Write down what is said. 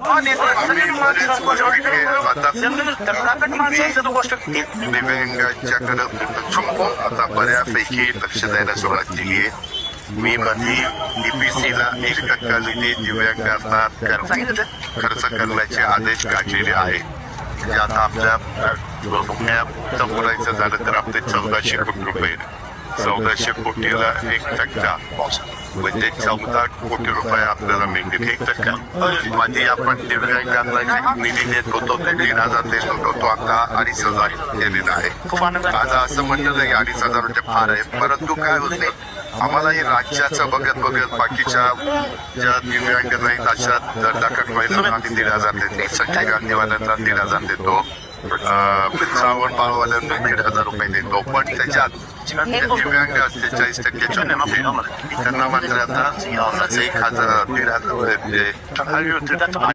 आम्ही बरेच गोष्टी आता दिव्यांगांच्याकडे आता बऱ्यापैकी लक्ष द्यायला सुरुवात केली आहे. मी मध्ये DPCला 1% निधी दिव्यांगांना खर्च करण्याचे आदेश काढलेले आहे. म्हणजे आता आपल्या बोलायचं झालं तर आपले 1400 कोटी रुपये, 1400 कोटीला 1%, म्हणजे 14 कोटी रुपये आपल्याला मिळतील. 1% मध्ये आपण दिव्यांगांना निधी देत होतो, ते 3,000 देत होतो, तो आता 2,500 केलेला आहे. आता असं म्हटलं नाही 2,500 रुपये फार आहे, परंतु काय होते आम्हाला हे राज्याचं बघत बाकीच्या ज्या दिव्यांग नाहीत अशा दाखल महिलांना आम्ही 1,500 देतो, सखी गांधीवाल्यांना 1,500 देतो, श्रावण बाळवाल्यांना 1,500 रुपये देतो. पण त्याच्यात दिव्यांग 48% त्यांना मात्र आता 1,000 1,500